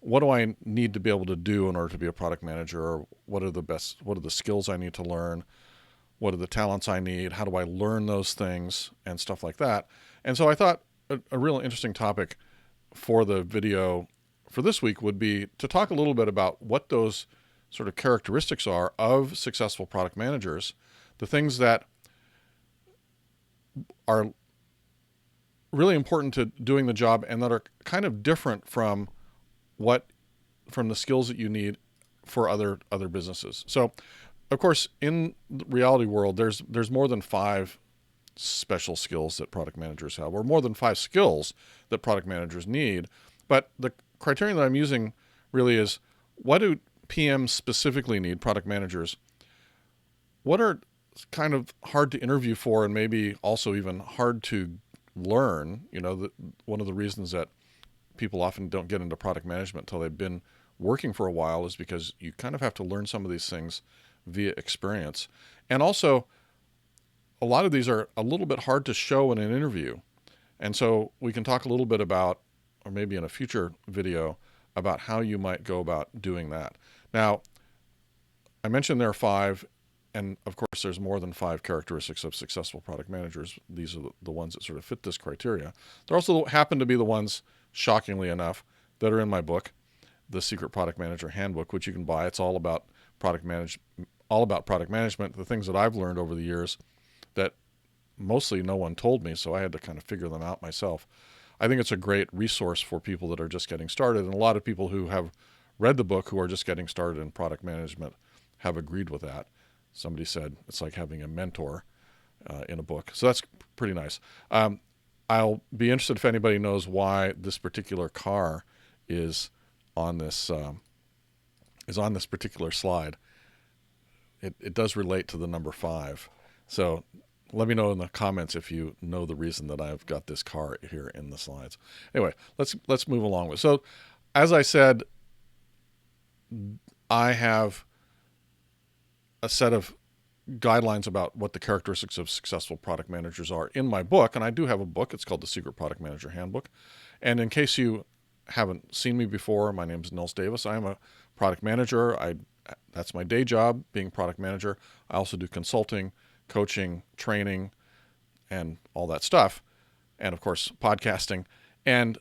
what do I need to be able to do in order to be a product manager? Or what are the skills I need to learn? What are the talents I need? How do I learn those things and stuff like that? And so I thought a real interesting topic for the video for this week would be to talk a little bit about what those sort of characteristics are of successful product managers, the things that are really important to doing the job and that are kind of different from the skills that you need for other businesses. So, of course, in the reality world, there's more than five special skills that product managers have, or more than five skills that product managers need. But the criterion that I'm using really is, what do PMs specifically need, product managers? What are kind of hard to interview for and maybe also even hard to learn? One of the reasons that people often don't get into product management until they've been working for a while is because you kind of have to learn some of these things via experience. And also, a lot of these are a little bit hard to show in an interview. And so we can talk a little bit about, or maybe in a future video, about how you might go about doing that. Now, I mentioned there are five, and of course there's more than five characteristics of successful product managers. These are the ones that sort of fit this criteria. There also happen to be the ones, shockingly enough, that are in my book, The Secret Product Manager Handbook, which you can buy. It's all about product management, the things that I've learned over the years that mostly no one told me, so I had to kind of figure them out myself. I think it's a great resource for people that are just getting started, and a lot of people who have read the book who are just getting started in product management have agreed with that. Somebody said it's like having a mentor in a book, so that's pretty nice. I'll be interested if anybody knows why this particular car is on this particular slide. It does relate to the number 5. So let me know in the comments if you know the reason that I've got this car here in the slides. Anyway, let's move along with. So, as I said, I have a set of guidelines about what the characteristics of successful product managers are in my book, and I do have a book. It's called The Secret Product Manager Handbook. And in case you haven't seen me before, my name is Nils Davis. I am a product manager. That's my day job, being product manager. I also do consulting, coaching, training, and all that stuff, and of course podcasting. And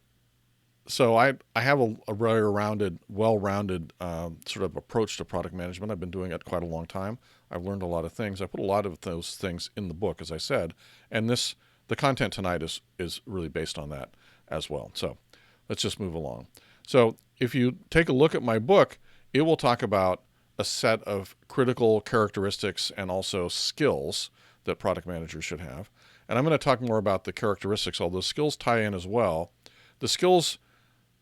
so I have a very well-rounded sort of approach to product management. I've been doing it quite a long time. I've learned a lot of things. I put a lot of those things in the book, as I said, and the content tonight is really based on that as well. So let's just move along. So if you take a look at my book, it will talk about a set of critical characteristics and also skills that product managers should have. And I'm going to talk more about the characteristics, although skills tie in as well. The skills,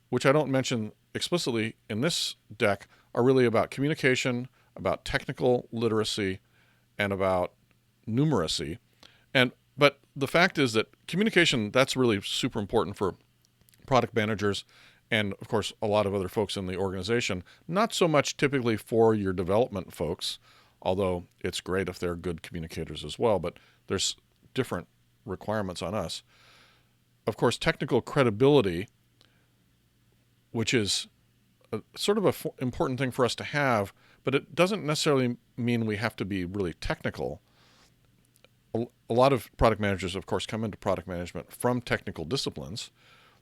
which I don't mention explicitly in this deck, are really about communication, about technical literacy, and about numeracy. But the fact is that communication, that's really super important for product managers and, of course, a lot of other folks in the organization. Not so much typically for your development folks, although it's great if they're good communicators as well, but there's different requirements on us. Of course, technical credibility, which is sort of an important thing for us to have, but it doesn't necessarily mean we have to be really technical. A lot of product managers, of course, come into product management from technical disciplines,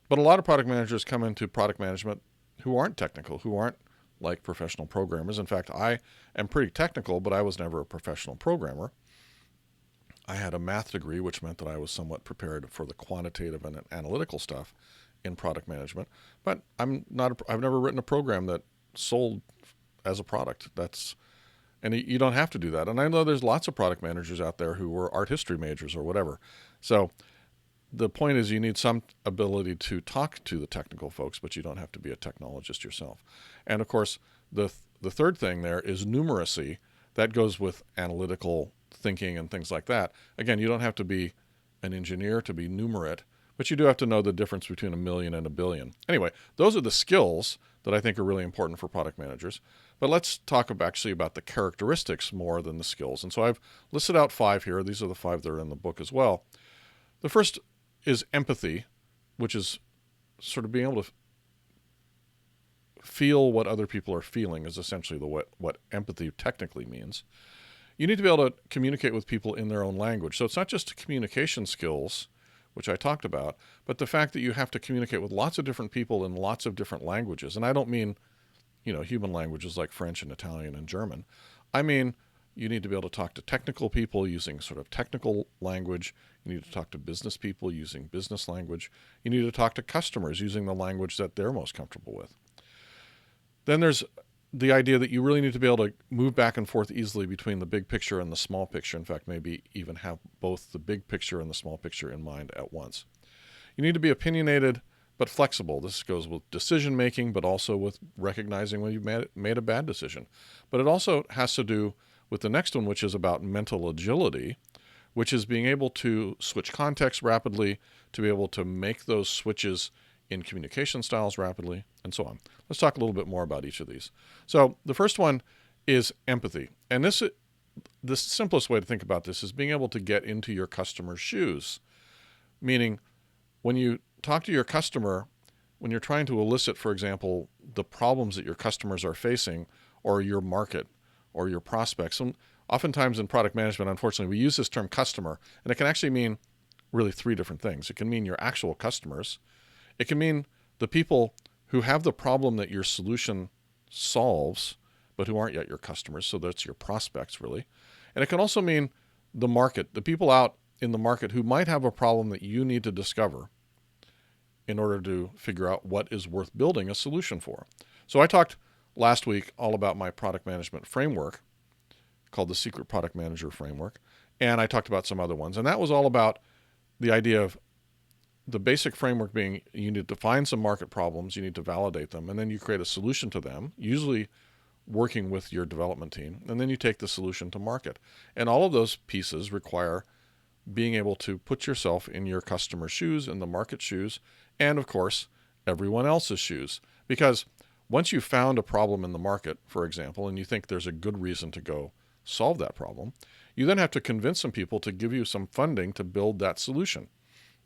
but a lot of product managers come into product management who aren't technical, who aren't like professional programmers. In fact, I am pretty technical, but I was never a professional programmer. I had a math degree, which meant that I was somewhat prepared for the quantitative and analytical stuff in product management. But I've never written a program that sold as a product. And you don't have to do that. And I know there's lots of product managers out there who were art history majors or whatever. So the point is you need some ability to talk to the technical folks, but you don't have to be a technologist yourself. And of course, the third thing there is numeracy. That goes with analytical thinking and things like that. Again, you don't have to be an engineer to be numerate, but you do have to know the difference between a million and a billion. Anyway, those are the skills that I think are really important for product managers. But let's talk actually about the characteristics more than the skills. And so I've listed out 5 here. These are the 5 that are in the book as well. The first is empathy, which is sort of being able to feel what other people are feeling is essentially what empathy technically means. You need to be able to communicate with people in their own language. So it's not just communication skills, which I talked about, but the fact that you have to communicate with lots of different people in lots of different languages. And I don't mean, human languages like French and Italian and German. I mean, you need to be able to talk to technical people using sort of technical language. You need to talk to business people using business language. You need to talk to customers using the language that they're most comfortable with. Then there's the idea that you really need to be able to move back and forth easily between the big picture and the small picture. In fact, maybe even have both the big picture and the small picture in mind at once. You need to be opinionated but flexible. This goes with decision making, but also with recognizing when you've made a bad decision. But it also has to do with the next one, which is about mental agility, which is being able to switch context rapidly, to be able to make those switches in communication styles rapidly, and so on. Let's talk a little bit more about each of these. So the first one is empathy. And the simplest way to think about this is being able to get into your customer's shoes. Meaning, when you talk to your customer, when you're trying to elicit, for example, the problems that your customers are facing, or your market, or your prospects. And oftentimes in product management, unfortunately, we use this term customer, and it can actually mean really three different things. It can mean your actual customers. It can mean the people who have the problem that your solution solves, but who aren't yet your customers. So that's your prospects, really. And it can also mean the market, the people out in the market who might have a problem that you need to discover in order to figure out what is worth building a solution for. So I talked last week all about my product management framework called the Secret Product Manager Framework. And I talked about some other ones. And that was all about the idea of the basic framework being you need to find some market problems, you need to validate them, and then you create a solution to them, usually working with your development team, and then you take the solution to market. And all of those pieces require being able to put yourself in your customer's shoes, in the market shoes, and of course, everyone else's shoes. Because once you've found a problem in the market, for example, and you think there's a good reason to go solve that problem, you then have to convince some people to give you some funding to build that solution.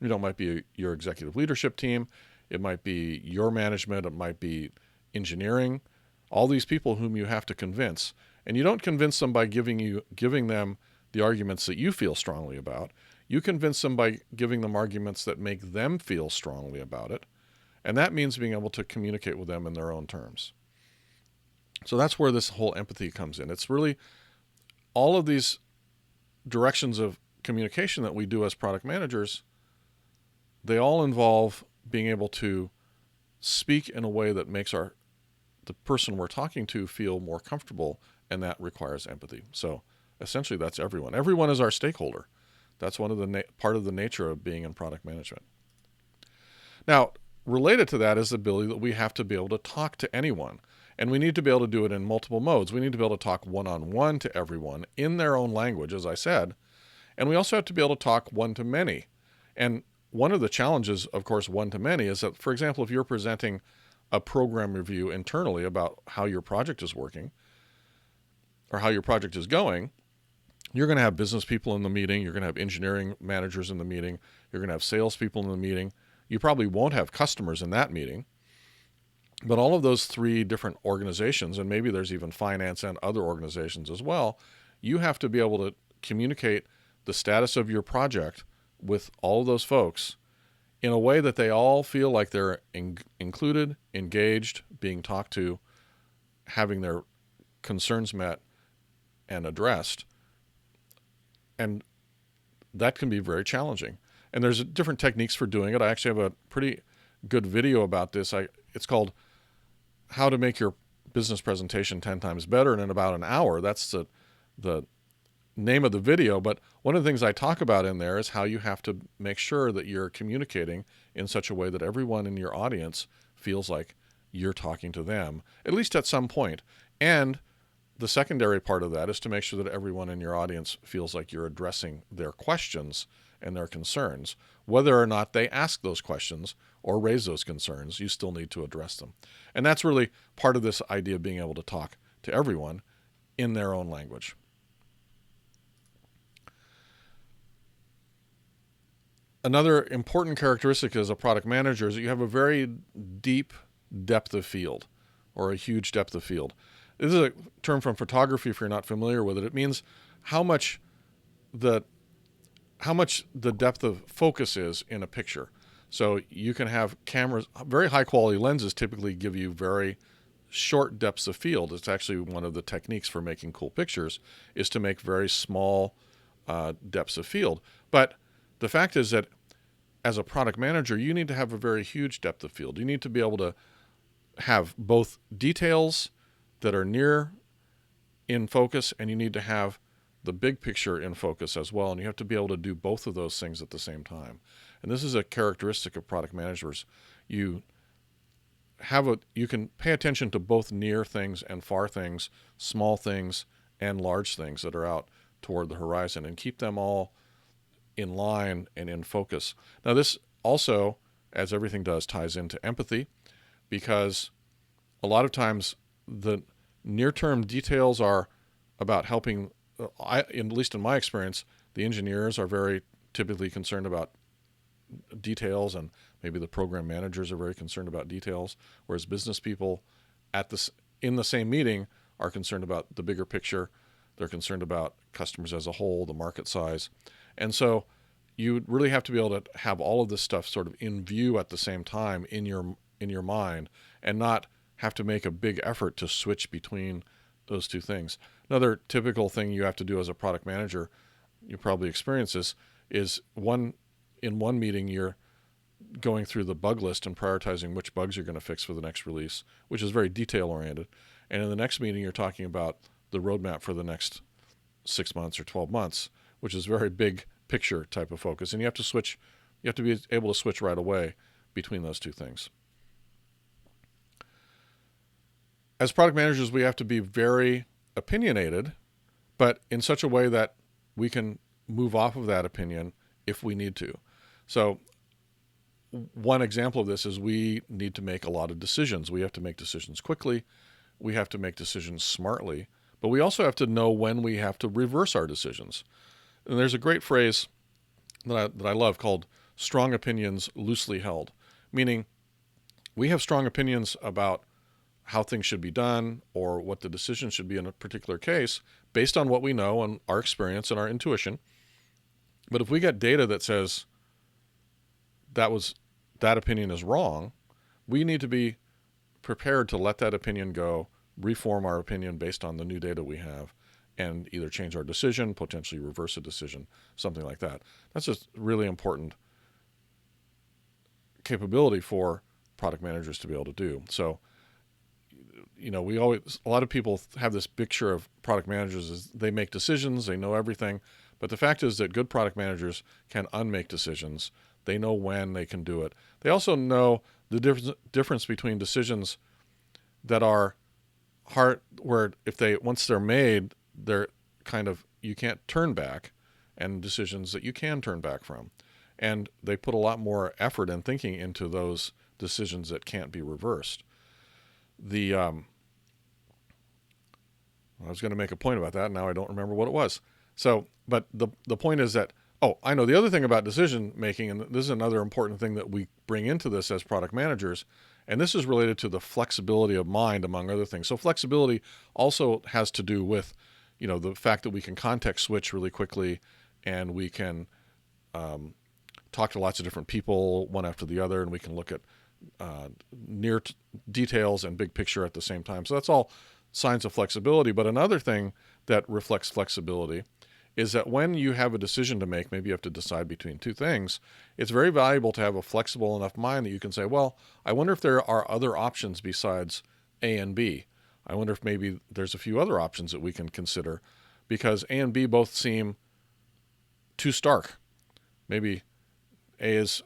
It might be your executive leadership team, it might be your management, it might be engineering, all these people whom you have to convince. And you don't convince them by giving them the arguments that you feel strongly about. You convince them by giving them arguments that make them feel strongly about it. And that means being able to communicate with them in their own terms. So that's where this whole empathy comes in. It's really all of these directions of communication that we do as product managers. They all involve being able to speak in a way that makes the person we're talking to feel more comfortable, and that requires empathy. So essentially, that's everyone. Everyone is our stakeholder. That's one of the part of the nature of being in product management. Now, related to that is the ability that we have to be able to talk to anyone, and we need to be able to do it in multiple modes. We need to be able to talk one-on-one to everyone in their own language, as I said, and we also have to be able to talk one-to-many. And one of the challenges, of course, one-to-many is that, for example, if you're presenting a program review internally about how your project is working or how your project is going, you're going to have business people in the meeting, you're going to have engineering managers in the meeting, you're going to have salespeople in the meeting. You probably won't have customers in that meeting, but all of those three different organizations, and maybe there's even finance and other organizations as well, you have to be able to communicate the status of your project with all of those folks in a way that they all feel like they're included, engaged, being talked to, having their concerns met and addressed. And that can be very challenging. And there's different techniques for doing it. I actually have a pretty good video about this. It's called How to Make Your Business Presentation 10 Times Better in about an hour. That's the name of the video, but one of the things I talk about in there is how you have to make sure that you're communicating in such a way that everyone in your audience feels like you're talking to them, at least at some point. And the secondary part of that is to make sure that everyone in your audience feels like you're addressing their questions and their concerns. Whether or not they ask those questions or raise those concerns, you still need to address them. And that's really part of this idea of being able to talk to everyone in their own language. Another important characteristic as a product manager is that you have a very deep depth of field. or a huge depth of field. This is a term from photography if you're not familiar with it. It means how much the depth of focus is in a picture. So you can have cameras, very high quality lenses typically give you very short depths of field. It's actually one of the techniques for making cool pictures is to make very small depths of field. But the fact is that as a product manager, you need to have a very huge depth of field. You need to be able to have both details that are near in focus, and you need to have the big picture in focus as well. And you have to be able to do both of those things at the same time. And this is a characteristic of product managers. You can pay attention to both near things and far things, small things and large things that are out toward the horizon, and keep them all in line and in focus. Now, this also, as everything does, ties into empathy, because a lot of times the near-term details are about helping, at least in my experience, the engineers are very typically concerned about details, and maybe the program managers are very concerned about details, whereas business people in the same meeting are concerned about the bigger picture. They're concerned about customers as a whole, the market size. And so you really have to be able to have all of this stuff sort of in view at the same time in your mind, and not have to make a big effort to switch between those two things. Another typical thing you have to do as a product manager, you probably experience this, is in one meeting you're going through the bug list and prioritizing which bugs you're going to fix for the next release, which is very detail oriented. And in the next meeting you're talking about the roadmap for the next 6 months or 12 months, which is very big picture type of focus. And you have to be able to switch right away between those two things. As product managers, we have to be very opinionated, but in such a way that we can move off of that opinion if we need to. So one example of this is we need to make a lot of decisions. We have to make decisions quickly. We have to make decisions smartly, but we also have to know when we have to reverse our decisions. And there's a great phrase that I love called strong opinions loosely held, meaning we have strong opinions about how things should be done or what the decision should be in a particular case based on what we know and our experience and our intuition. But if we get data that says that opinion is wrong, we need to be prepared to let that opinion go, reform our opinion based on the new data we have, and either change our decision, potentially reverse a decision, something like that. That's just really important capability for product managers to be able to do. So, a lot of people have this picture of product managers as they make decisions, they know everything, but the fact is that good product managers can unmake decisions. They know when they can do it. They also know the difference between decisions that are hard, where once they're made, they're kind of, you can't turn back, and decisions that you can turn back from. And they put a lot more effort and thinking into those decisions that can't be reversed. I was going to make a point about that. Now I don't remember what it was. So, but the point is that, I know the other thing about decision making, and this is another important thing that we bring into this as product managers, and this is related to the flexibility of mind, among other things. So flexibility also has to do with, the fact that we can context switch really quickly, and we can talk to lots of different people one after the other, and we can look at details and big picture at the same time. So that's all signs of flexibility. But another thing that reflects flexibility is that when you have a decision to make, maybe you have to decide between two things, it's very valuable to have a flexible enough mind that you can say, well, I wonder if there are other options besides A and B. I wonder if maybe there's a few other options that we can consider, because A and B both seem too stark. Maybe A is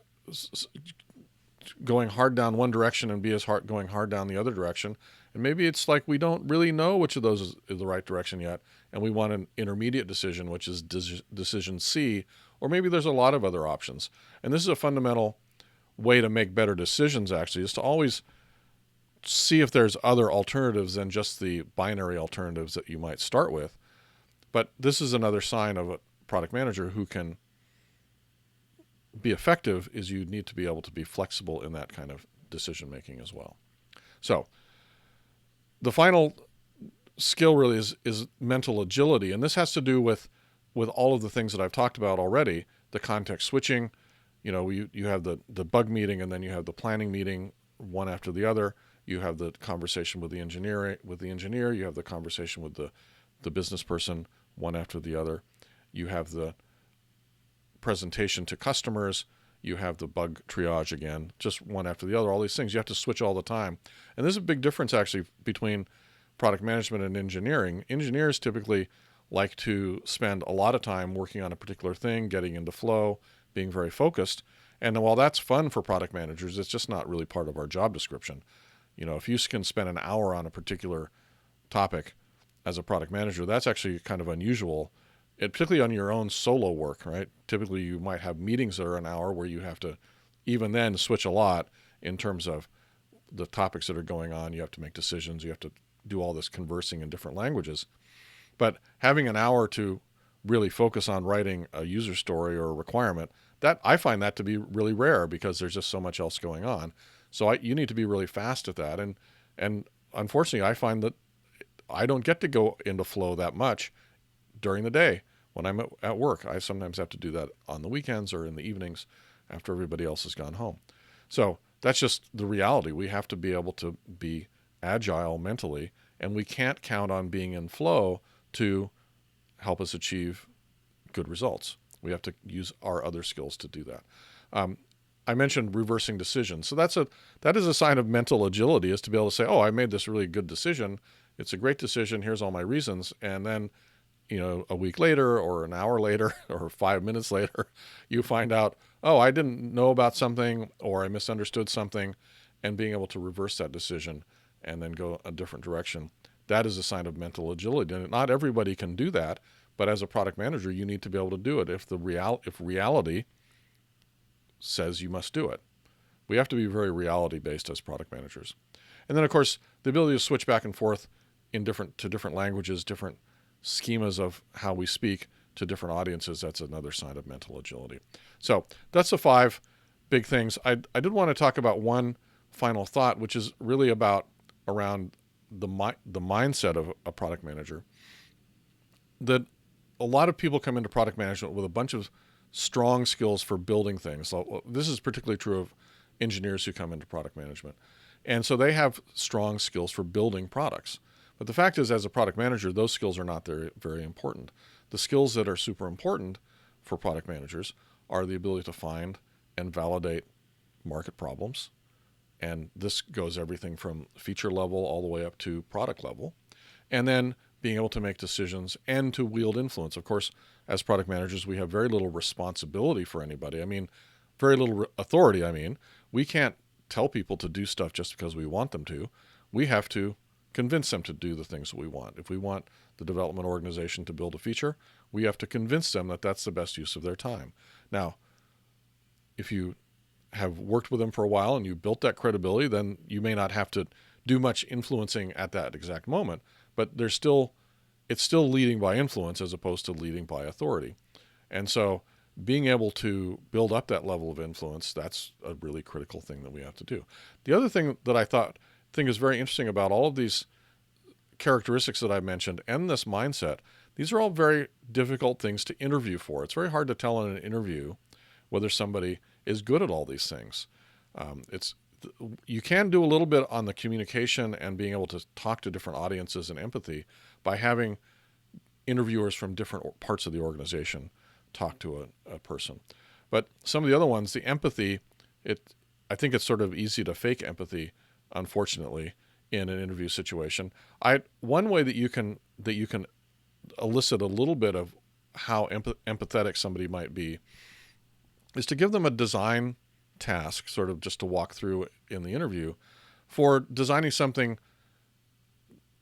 going hard down one direction and B is going hard down the other direction. And maybe it's like we don't really know which of those is the right direction yet, and we want an intermediate decision, which is decision C, or maybe there's a lot of other options. And this is a fundamental way to make better decisions, actually, is to always see if there's other alternatives than just the binary alternatives that you might start with. But this is another sign of a product manager who can be effective, is you need to be able to be flexible in that kind of decision making as well. So The final skill really is mental agility, and this has to do with all of the things that I've talked about already. The context switching, you have the bug meeting, and then you have the planning meeting, one after the other. You have the conversation with the engineer. You have the conversation with the business person, one after the other. You have the presentation to customers. You have the bug triage again, just one after the other. All these things you have to switch all the time, and there's a big difference actually between product management and engineering. Engineers typically like to spend a lot of time working on a particular thing, getting into flow, being very focused. And while that's fun for product managers, it's just not really part of our job description. If you can spend an hour on a particular topic as a product manager, that's actually kind of unusual, particularly on your own solo work, right? Typically, you might have meetings that are an hour where you have to, even then, switch a lot in terms of the topics that are going on. You have to make decisions. You have to do all this conversing in different languages. But having an hour to really focus on writing a user story or a requirement, that I find that to be really rare because there's just so much else going on. So you need to be really fast at that. And unfortunately, I find that I don't get to go into flow that much during the day when I'm at work. I sometimes have to do that on the weekends or in the evenings after everybody else has gone home. So that's just the reality. We have to be able to be agile mentally, and we can't count on being in flow to help us achieve good results. We have to use our other skills to do that. I mentioned reversing decisions. So that is a sign of mental agility, is to be able to say, oh, I made this really good decision. It's a great decision. Here's all my reasons. And then, a week later or an hour later or 5 minutes later, you find out, oh, I didn't know about something or I misunderstood something, and being able to reverse that decision and then go a different direction. That is a sign of mental agility. And not everybody can do that, but as a product manager, you need to be able to do it if reality says you must do it. We have to be very reality-based as product managers. And then, of course, the ability to switch back and forth to different languages, different schemas of how we speak to different audiences, that's another sign of mental agility. So that's the 5 big things. I did want to talk about one final thought, which is really around the mindset of a product manager. That a lot of people come into product management with a bunch of strong skills for building things. So this is particularly true of engineers who come into product management. And so they have strong skills for building products. But the fact is, as a product manager, those skills are not very, very important. The skills that are super important for product managers are the ability to find and validate market problems. And this goes everything from feature level all the way up to product level. And then being able to make decisions and to wield influence. Of course, as product managers, we have very little responsibility for anybody. Very little authority. We can't tell people to do stuff just because we want them to. We have to convince them to do the things that we want. If we want the development organization to build a feature, we have to convince them that that's the best use of their time. Now, if you have worked with them for a while and you built that credibility, then you may not have to do much influencing at that exact moment, but it's still leading by influence as opposed to leading by authority. And so being able to build up that level of influence, that's a really critical thing that we have to do. The other thing that I think is very interesting about all of these characteristics that I mentioned and this mindset, these are all very difficult things to interview for. It's very hard to tell in an interview whether somebody is good at all these things. You can do a little bit on the communication and being able to talk to different audiences and empathy by having interviewers from different parts of the organization talk to a person. But some of the other ones, the empathy, I think it's sort of easy to fake empathy, unfortunately, in an interview situation. One way that you can elicit a little bit of how empathetic somebody might be is to give them a design task, sort of just to walk through in the interview, for designing something.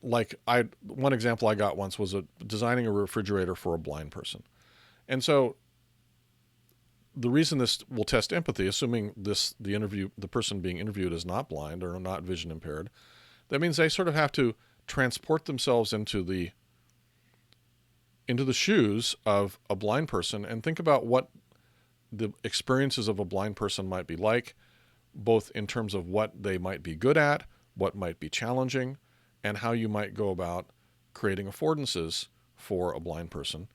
Like one example I got once was designing a refrigerator for a blind person. And so the reason this will test empathy, assuming the person being interviewed is not blind or not vision impaired, that means they sort of have to transport themselves into the shoes of a blind person and think about what the experiences of a blind person might be like, both in terms of what they might be good at, what might be challenging, and how you might go about creating affordances for a blind person.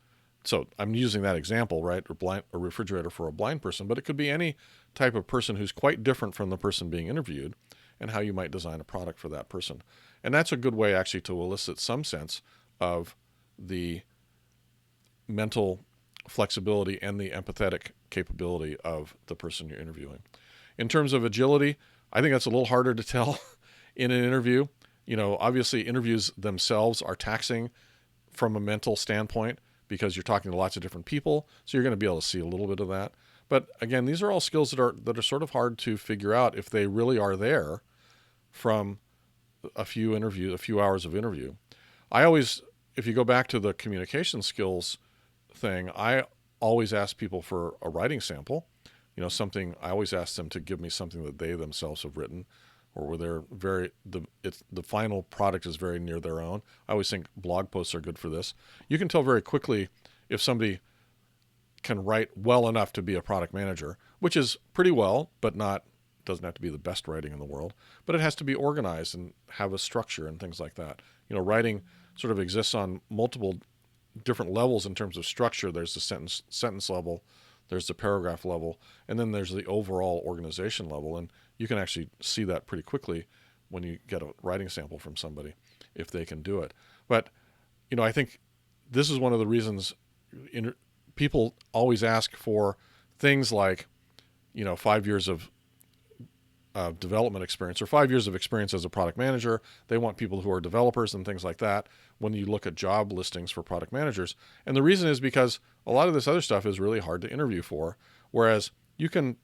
So I'm using that example, right? A refrigerator for a blind person, but it could be any type of person who's quite different from the person being interviewed, and how you might design a product for that person. And that's a good way actually to elicit some sense of the mental flexibility and the empathetic capability of the person you're interviewing. In terms of agility, I think that's a little harder to tell in an interview. Obviously interviews themselves are taxing from a mental standpoint because you're talking to lots of different people, so you're going to be able to see a little bit of that. But again, these are all skills that are sort of hard to figure out if they really are there from a few hours of interview. If you go back to the communication skills thing, I always ask people for a writing sample. I always ask them to give me something that they themselves have written, or where the final product is very near their own. I always think blog posts are good for this. You can tell very quickly if somebody can write well enough to be a product manager, which is pretty well, but doesn't have to be the best writing in the world, but it has to be organized and have a structure and things like that. Writing sort of exists on multiple different levels in terms of structure. There's the sentence level, there's the paragraph level, and then there's the overall organization level. And you can actually see that pretty quickly when you get a writing sample from somebody, if they can do it. But, I think this is one of the reasons people always ask for things like, 5 years of development experience or 5 years of experience as a product manager. They want people who are developers and things like that when you look at job listings for product managers. And the reason is because a lot of this other stuff is really hard to interview for, whereas you can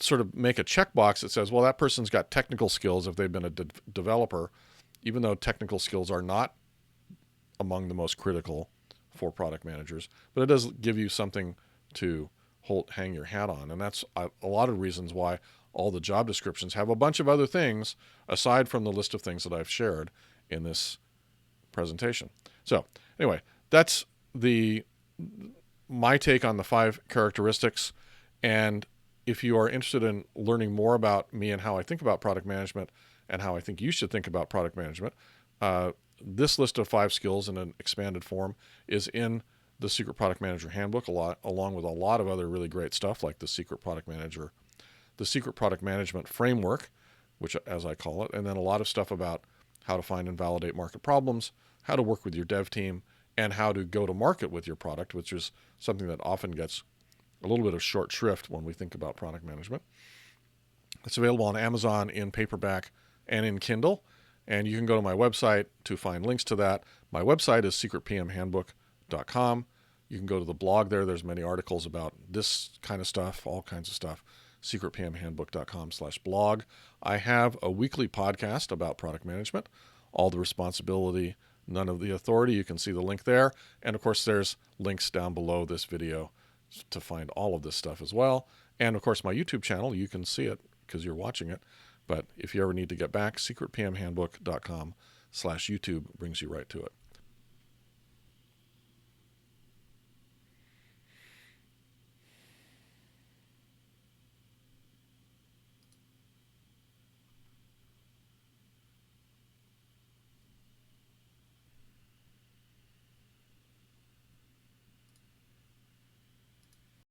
sort of make a checkbox that says, well, that person's got technical skills if they've been a developer, even though technical skills are not among the most critical for product managers. But it does give you something to hang your hat on. And that's a lot of reasons why all the job descriptions have a bunch of other things aside from the list of things that I've shared in this presentation. So anyway, that's my take on the 5 characteristics. And if you are interested in learning more about me and how I think about product management and how I think you should think about product management, this list of 5 skills in an expanded form is in the Secret Product Manager Handbook, along with a lot of other really great stuff like the Secret Product Management Framework, which, as I call it, and then a lot of stuff about how to find and validate market problems, how to work with your dev team, and how to go to market with your product, which is something that often gets a little bit of short shrift when we think about product management. It's available on Amazon in paperback and in Kindle, and you can go to my website to find links to that. My website is secretpmhandbook.com. You can go to the blog there. There's many articles about this kind of stuff, all kinds of stuff. secretpmhandbook.com/blog. I have a weekly podcast about product management. All the responsibility, none of the authority. You can see the link there. And of course, there's links down below this video to find all of this stuff as well. And of course, my YouTube channel, you can see it because you're watching it. But if you ever need to get back, secretpmhandbook.com/YouTube brings you right to it.